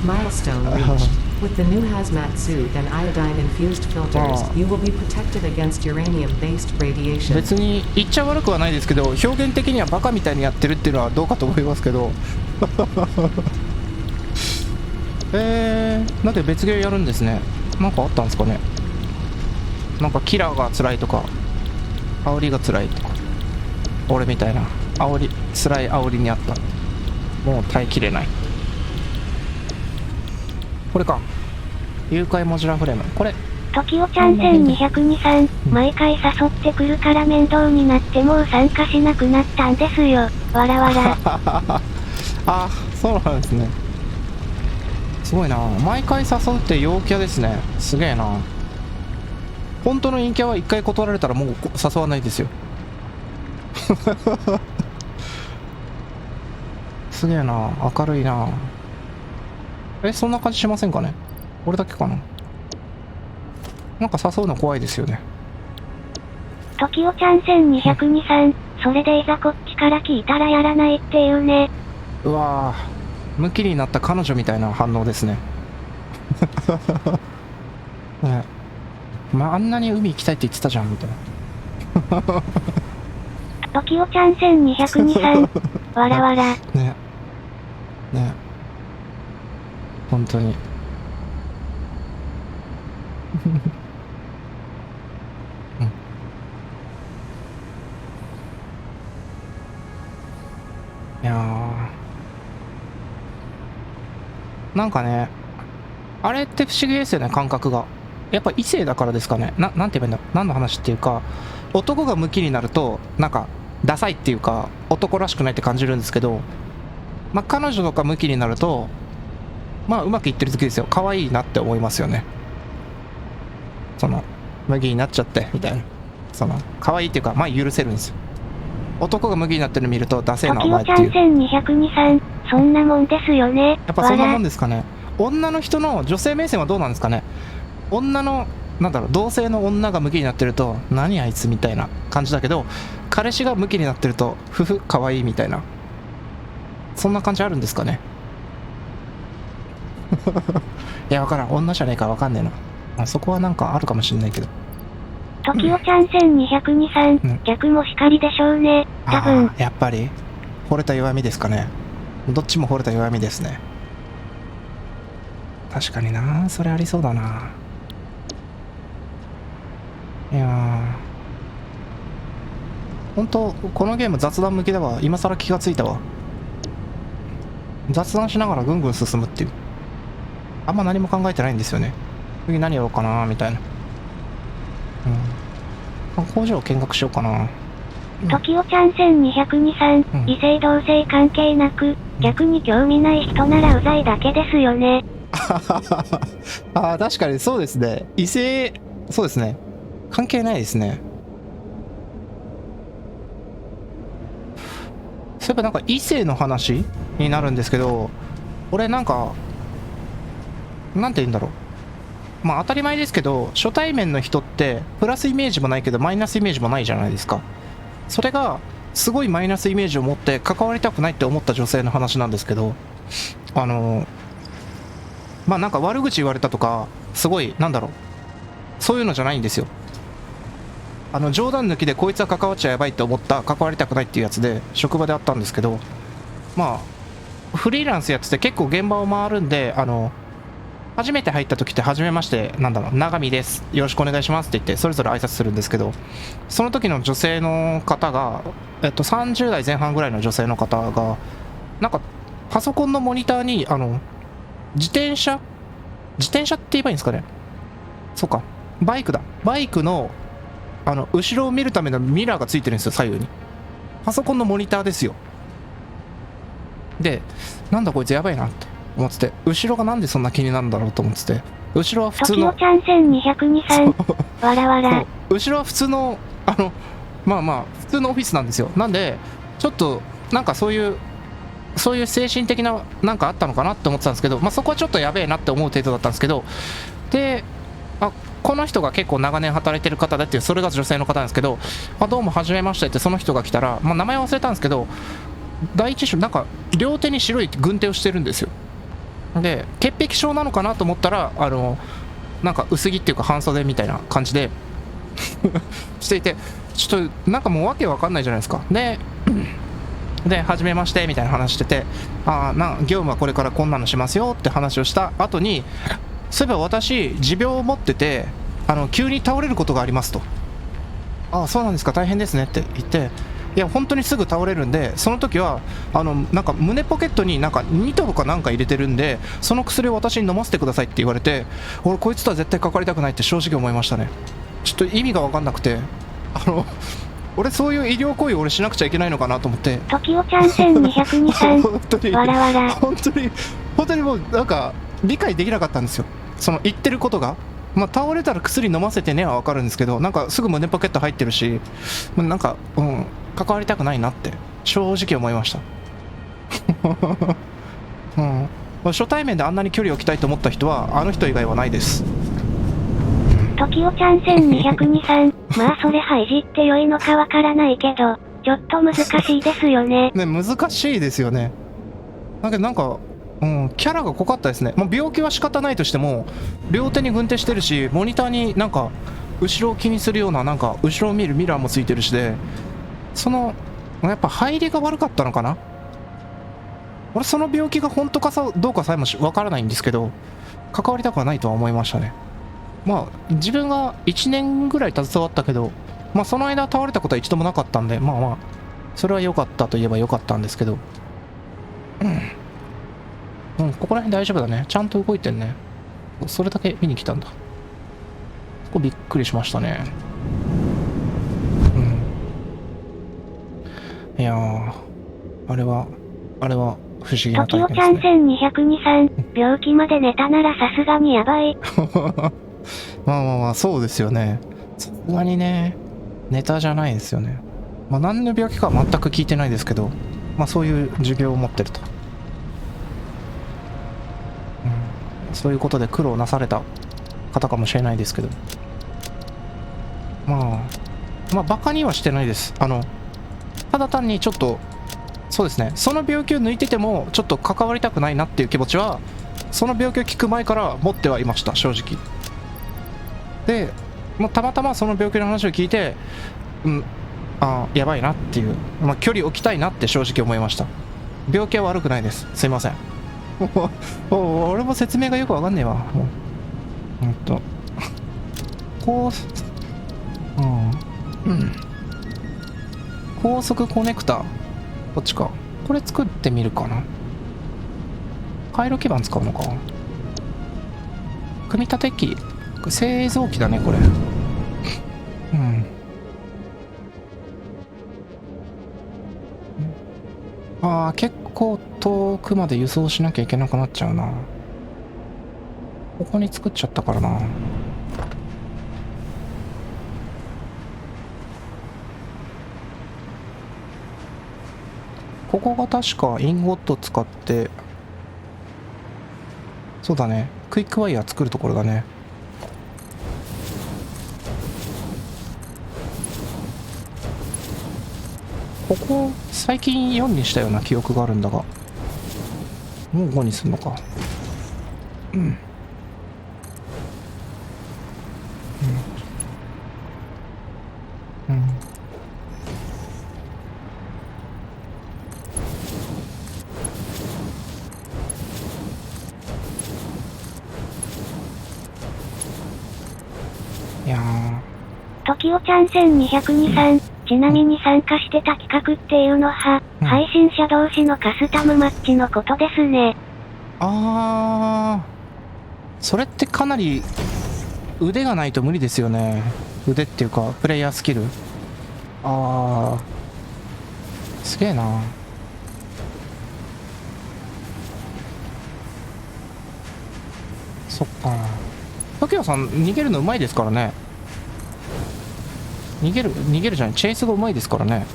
Milestone reached. With the new hazmat suit and iodine-infused filters, you will be protected against uranium-based radiation. 別に言っちゃ悪くはないですけど、表現的にはバカみたいにやってるっていうのはどうかと思いますけど。なんで別ゲーやるんですね。なんかあったんですかね。なんかキラーが辛いとか、煽りが辛いとか、俺みたいな煽り、辛い煽りにあった。もう耐えきれない。これか。誘拐モジュラーフレーム。これ。トキオちゃん1223、毎回誘ってくるから面倒になってもう参加しなくなったんですよ。わらわら。あ、そうなんですね。すごいな。毎回誘うって陽キャですね。すげえな。本当の陰キャは一回断られたらもう誘わないですよ。すげえな。明るいな。そんな感じしませんかね。俺だけかな。なんか誘うの怖いですよね。トキオちゃん1223、それでいざこっちから聞いたらやらないっていうね。うわぁ、ムキになった彼女みたいな反応ですね。ね、まあ、あんなに海行きたいって言ってたじゃんみたいな。トキオちゃん1223、わらわら。ね。ね。本当に。うん。いやー、なんかね、あれって不思議ですよね、感覚が。やっぱ異性だからですかね。なんて言えばいいんだろう。何の話っていうか、男がムキになると、なんか、ダサいっていうか、男らしくないって感じるんですけど、まあ、彼女とかムキになると、まあ、うまくいってる時ですよ。可愛いなって思いますよね。その、ムキになっちゃって、みたいな。その、可愛いっていうか、まあ、許せるんですよ。男がムキになってるの見ると、ダセえな、お前っていう。トキオちゃん1223、そんなもんですよね。やっぱそんなもんですかね。女の人の女性目線はどうなんですかね。女の、なんだろう、同性の女がムキになってると、何あいつみたいな感じだけど、彼氏がムキになってると、ふふ、可愛いみたいな。そんな感じあるんですかね。いや、わからん。女じゃねえからわかんねえな。あそこはなんかあるかもしんないけど。トキオちゃん1223、逆もしかりでしょうね。多分。やっぱり、惚れた弱みですかね。どっちも惚れた弱みですね。確かにな、それありそうだな。いやー、本当このゲーム雑談向きだわ。今更気がついたわ。雑談しながらぐんぐん進むっていう。あんま何も考えてないんですよね。次何やろうかなみたいな。うん。工場を見学しようかな。トキオちゃん1223、異性同性関係なく、逆に興味ない人ならうざいだけですよね。ああ、確かにそうですね。異性、そうですね。関係ないですね。そういえばなんか異性の話になるんですけど、俺なんか、なんて言うんだろう。まあ当たり前ですけど、初対面の人ってプラスイメージもないけどマイナスイメージもないじゃないですか。それがすごいマイナスイメージを持って関わりたくないって思った女性の話なんですけど、まあなんか悪口言われたとか、すごい、なんだろう。そういうのじゃないんですよ。冗談抜きでこいつは関わっちゃやばいって思った関わりたくないっていうやつで職場であったんですけど、まあフリーランスやってて結構現場を回るんで、初めて入った時って初めまして、なんだろう、長見です、よろしくお願いしますって言ってそれぞれ挨拶するんですけど、その時の女性の方が、30代前半ぐらいの女性の方がなんかパソコンのモニターに自転車って言えばいいんですかね。そうか、バイクだ。バイクの後ろを見るためのミラーがついてるんですよ、左右に。パソコンのモニターですよ。で、なんだこいつやばいなって思ってて、後ろがなんでそんな気になるんだろうと思ってて、後ろは普通の時代ちゃん1223わらわら。後ろは普通のまあまあ普通のオフィスなんですよ。なんでちょっとなんかそういう精神的ななんかあったのかなって思ってたんですけど、まあそこはちょっとやべえなって思う程度だったんですけど、で、この人が結構長年働いてる方だっていう、それが女性の方なんですけど、どうも初めましてってその人が来たら、まあ名前忘れたんですけど、第一種なんか両手に白い軍手をしてるんですよ。で、潔癖症なのかなと思ったら、なんか薄着っていうか半袖みたいな感じでしていて、ちょっとなんかもうわけわかんないじゃないですか。で、初めましてみたいな話してて、業務はこれからこんなのしますよって話をした後に、そういえば私、持病を持ってて、急に倒れることがありますと。そうなんですか、大変ですねって言って、いや、本当にすぐ倒れるんで、その時は、なんか胸ポケットになんかニトロかなんか入れてるんで、その薬を私に飲ませてくださいって言われて、俺、こいつとは絶対かかりたくないって正直思いましたね。ちょっと意味が分かんなくて、俺、そういう医療行為を俺しなくちゃいけないのかなと思って、時代ちゃん1223わらわら。本当にもうなんか理解できなかったんですよ、その言ってることが。まあ、倒れたら薬飲ませてねは分かるんですけど、なんかすぐ胸ポケット入ってるし、なんか、関わりたくないなって正直思いました、初対面であんなに距離を置きたいと思った人はあの人以外はないです。時代ちゃん1223まあそれはいじって良いのかわからないけど、ちょっと難しいですよね。難しいですよね。だけどなんか、キャラが濃かったですね。まあ、病気は仕方ないとしても、両手に軍手してるし、モニターになんか後ろを気にするような、なんか後ろを見るミラーもついてるしで、やっぱ入りが悪かったのかな。俺その病気が本当かどうかさえもわからないんですけど、関わりたくはないとは思いましたね。まあ自分が1年ぐらい携わったけど、まあその間倒れたことは一度もなかったんで、まあまあそれは良かったといえば良かったんですけど、ここら辺大丈夫だね。ちゃんと動いてんね。それだけ見に来たんだ。ここびっくりしましたね。いやー、あれは不思議な体験ですね。時代ちゃん1223病気まで寝たならさすがにやばい。まあそうですよね。さすがにね、ネタじゃないですよね。まあ何の病気かは全く聞いてないですけど、まあそういう持病を持ってると。そういうことで苦労なされた方かもしれないですけど、まあバカにはしてないです。ただ単にちょっと、そうですね、その病気を抜いててもちょっと関わりたくないなっていう気持ちはその病気を聞く前から持ってはいました、正直。で、たまたまその病気の話を聞いて、やばいなっていう、距離を置きたいなって正直思いました。病気は悪くないです、すいません。俺も説明がよくわかんねえわ。高速コネクタ、こっちか。これ作ってみるかな。回路基板使うのか。組み立て機、製造機だねこれ。結構遠くまで輸送しなきゃいけなくなっちゃうな。ここに作っちゃったからな。ここが確かインゴット使って、そうだね、クイックワイヤー作るところだね。ここ最近4にしたような記憶があるんだが、もう5にするのか。いやー、時代ちゃん1223ちなみに参加してた企画っていうのは、配信者同士のカスタムマッチのことですね。それってかなり腕がないと無理ですよね。腕っていうかプレイヤースキル。あー、すげえな。そっか。時矢さん逃げるのうまいですからね。逃げるじゃない、チェイスがうまいですからね。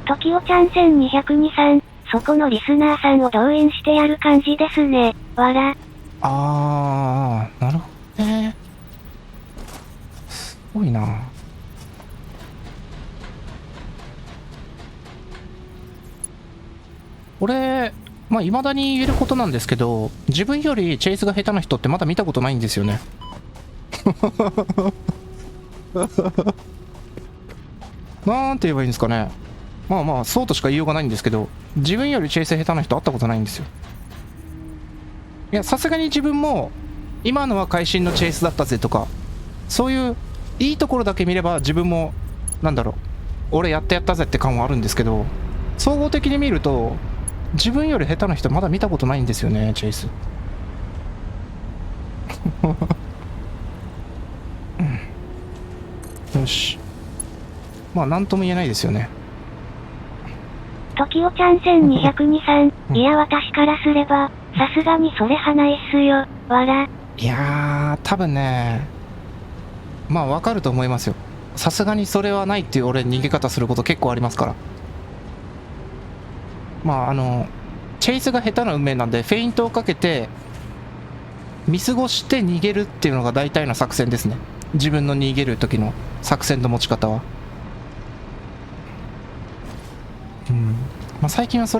時おちゃん1202さん、そこのリスナーさんを動員してやる感じですね。わら。あー、なるほどね。すごいな。俺、まあ未だに言えることなんですけど、自分よりチェイスが下手な人ってまだ見たことないんですよね。なんて言えばいいんですかね。まあまあそうとしか言いようがないんですけど、自分よりチェイス下手な人会ったことないんですよ。いや、さすがに自分も今のは会心のチェイスだったぜとか、そういういいところだけ見れば自分もなんだろう、俺やってやったぜって感はあるんですけど、総合的に見ると自分より下手な人まだ見たことないんですよね、チェイス。よし、まあ何とも言えないですよね。時おちゃん1202さん、いや私からすれば、さすがにそれはないっすよ。わら。いやー、多分ね、まあわかると思いますよ。さすがにそれはないっていう俺逃げ方すること結構ありますから。まあチェイスが下手な運命なんで、フェイントをかけて見過ごして逃げるっていうのが大体の作戦ですね。自分の逃げる時の作戦の持ち方は。まあ最近はそ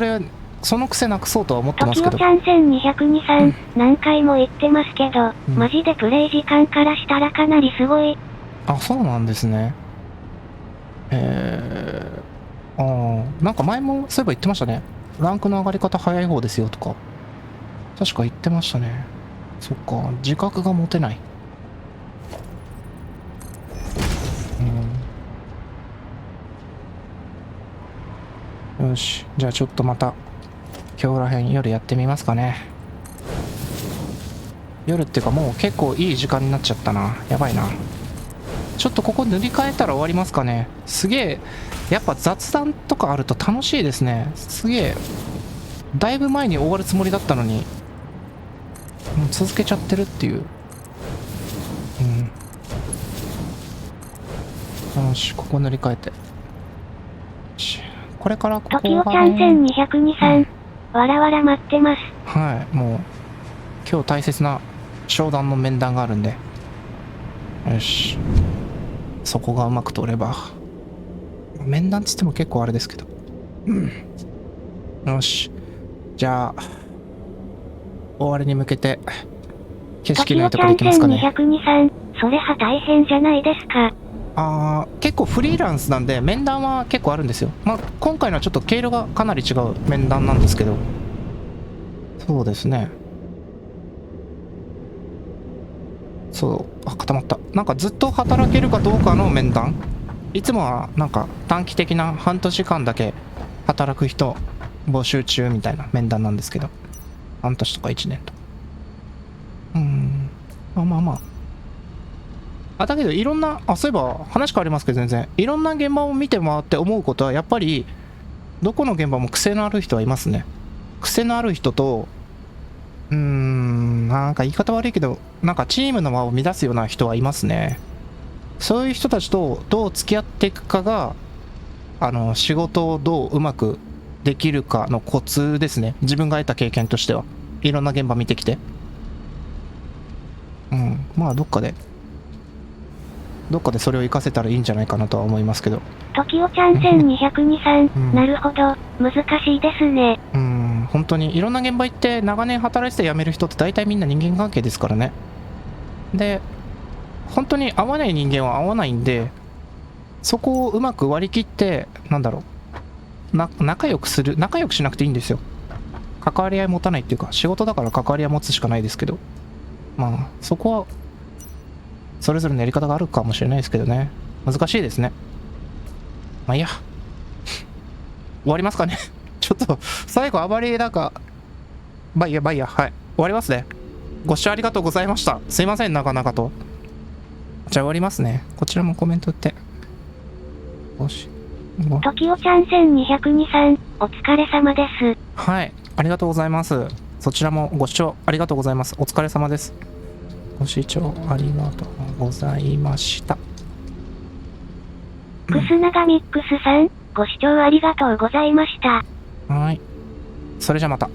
の癖なくそうとは思ってますけど。時おちゃん1202さん、何回も言ってますけど、マジでプレイ時間からしたらかなりすごい。あ、そうなんですね。なんか前もそういえば言ってましたね。ランクの上がり方早い方ですよとか。確か言ってましたね。そっか、自覚が持てない。よし、じゃあちょっとまた今日らへん夜やってみますかね。夜っていうかもう結構いい時間になっちゃったな。やばいな。ちょっとここ塗り替えたら終わりますかね。すげえ、やっぱ雑談とかあると楽しいですね。すげえ、だいぶ前に終わるつもりだったのに、もう続けちゃってるっていう。よし、ここ塗り替えて。これからここが、時おちゃん1202さん、わらわら待ってます。はい、もう今日大切な商談の面談があるんで、よし、そこがうまく通れば、面談っつっても結構あれですけど、よし、じゃあ終わりに向けて景色のいいところ行きますかね。時おちゃん1202さん、それは大変じゃないですか。結構フリーランスなんで面談は結構あるんですよ。まあ今回のはちょっと経路がかなり違う面談なんですけど、そうですね。そう、固まった。なんかずっと働けるかどうかの面談。いつもはなんか短期的な半年間だけ働く人募集中みたいな面談なんですけど、半年とか1年と。まあだけどいろんな、そういえば話変わりますけど、全然いろんな現場を見て回って思うことは、やっぱりどこの現場も癖のある人はいますね。癖のある人と、なんか言い方悪いけど、なんかチームの輪を乱すような人はいますね。そういう人たちとどう付き合っていくかが、仕事をどううまくできるかのコツですね。自分が得た経験としては。いろんな現場見てきて。まあどっかでそれを活かせたらいいんじゃないかなとは思いますけど。時おちゃん1202さん、なるほど、難しいですね。本当にいろんな現場行って長年働いてて辞める人って大体みんな人間関係ですからね。で、本当に合わない人間は合わないんで、そこをうまく割り切って、なんだろう、仲良くしなくていいんですよ。関わり合い持たないっていうか、仕事だから関わり合い持つしかないですけど、まあそこはそれぞれのやり方があるかもしれないですけどね。難しいですね。まあいいや。終わりますかね。ちょっと、最後あまりなんか、まあいいや、はい。終わりますね。ご視聴ありがとうございました。すいません、なかなかと。じゃあ終わりますね。こちらもコメントって。よし。ときおちゃん1202さん、お疲れ様です。はい、ありがとうございます。そちらもご視聴ありがとうございます。お疲れ様です。ご視聴ありがとうございました。クスナガミックスさん、ご視聴ありがとうございました。はい。それじゃまた。